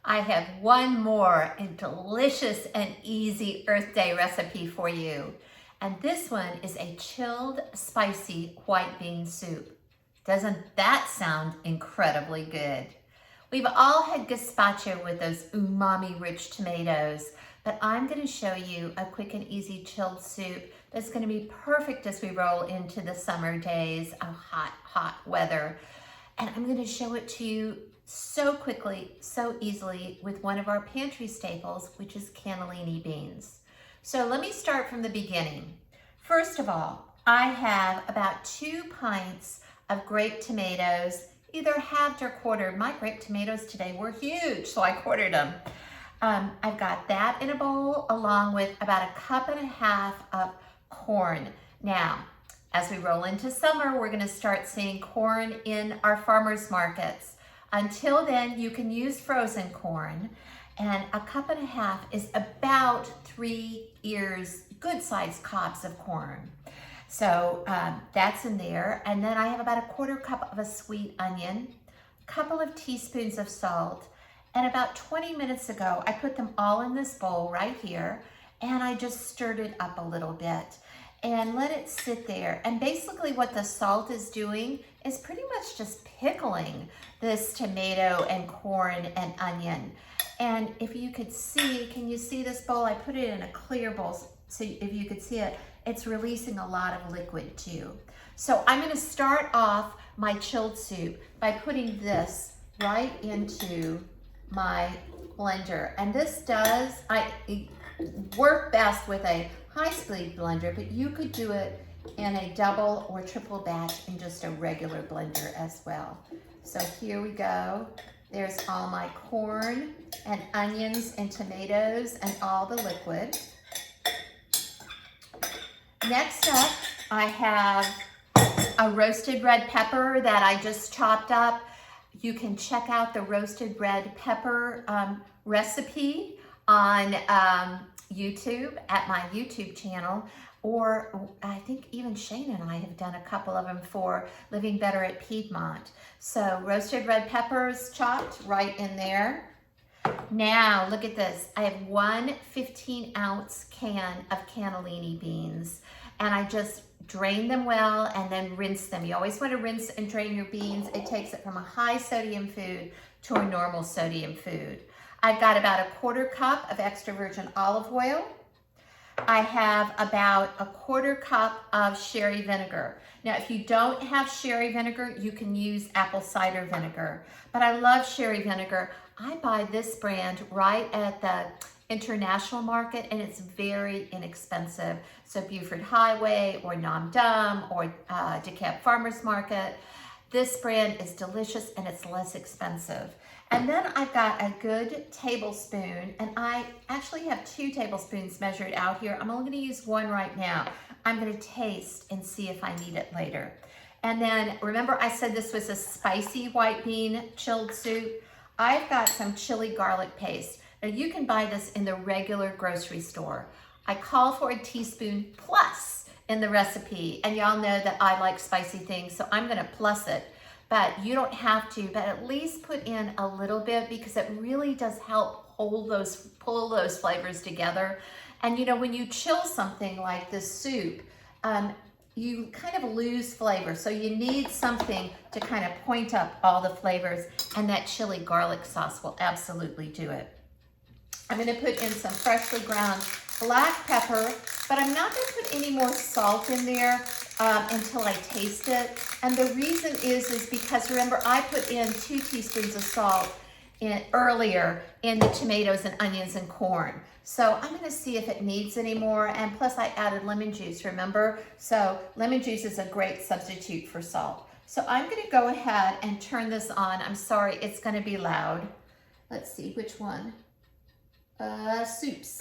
I have one more and delicious and easy Earth Day recipe for you. And this one is a chilled, spicy white bean soup. Doesn't that sound incredibly good? We've all had gazpacho with those umami-rich tomatoes, but I'm going to show you a quick and easy chilled soup that's going to be perfect as we roll into the summer days of hot, hot weather. And I'm going to show it to you so quickly, so easily with one of our pantry staples, which is cannellini beans. So let me start from the beginning. First of all, I have about 2 pints of grape tomatoes, either halved or quartered. My grape tomatoes today were huge, so I quartered them. I've got that in a bowl along with about 1.5 cups of corn. Now, as we roll into summer, we're gonna start seeing corn in our farmers markets. Until then, you can use frozen corn, and 1.5 cups is about 3 ears, good-sized cobs of corn. So that's in there, and then I have about 1/4 cup of a sweet onion, a couple of teaspoons of salt, and about 20 minutes ago, I put them all in this bowl right here, and I just stirred it up a little bit and let it sit there. And basically what the salt is doing is pretty much just pickling this tomato and corn and onion. And if you could see, can you see this bowl? I put it in a clear bowl, so if you could see it, it's releasing a lot of liquid too. So I'm gonna start off my chilled soup by putting this right into my blender. And this does work best with a high-speed blender, but you could do it in a double or triple batch in just a regular blender as well. So here we go. There's all my corn and onions and tomatoes and all the liquid. Next up, I have a roasted red pepper that I just chopped up. You can check out the roasted red pepper recipe on YouTube at my YouTube channel, or I think even Shane and I have done a couple of them for Living Better at Piedmont. So roasted red peppers chopped right in there. Now look at this. I have 1 15-ounce can of cannellini beans, and I just drain them well and then rinse them. You always want to rinse and drain your beans. It takes it from a high sodium food to a normal sodium food. I've got about 1/4 cup of extra virgin olive oil. I have about 1/4 cup of sherry vinegar. Now, if you don't have sherry vinegar, you can use apple cider vinegar. But I love sherry vinegar. I buy this brand right at the international market, and it's very inexpensive. So Buford Highway or Nam Dum or DeKalb Farmers Market. This brand is delicious and it's less expensive. And then I've got a good tablespoon, and I actually have 2 tablespoons measured out here. I'm only gonna use 1 right now. I'm gonna taste and see if I need it later. And then remember I said this was a spicy white bean chilled soup? I've got some chili garlic paste. Now you can buy this in the regular grocery store. I call for a teaspoon plus in the recipe, and y'all know that I like spicy things, so I'm gonna plus it. But you don't have to, but at least put in a little bit, because it really does help pull those flavors together. And you know, when you chill something like this soup, you kind of lose flavor. So you need something to kind of point up all the flavors, and that chili garlic sauce will absolutely do it. I'm gonna put in some freshly ground black pepper, but I'm not gonna put any more salt in there until I taste it. And the reason is because remember, I put in 2 teaspoons of salt earlier in the tomatoes and onions and corn. So I'm gonna see if it needs any more, and plus I added lemon juice, remember? So lemon juice is a great substitute for salt. So I'm gonna go ahead and turn this on. I'm sorry, it's gonna be loud. Let's see, which one? Soups.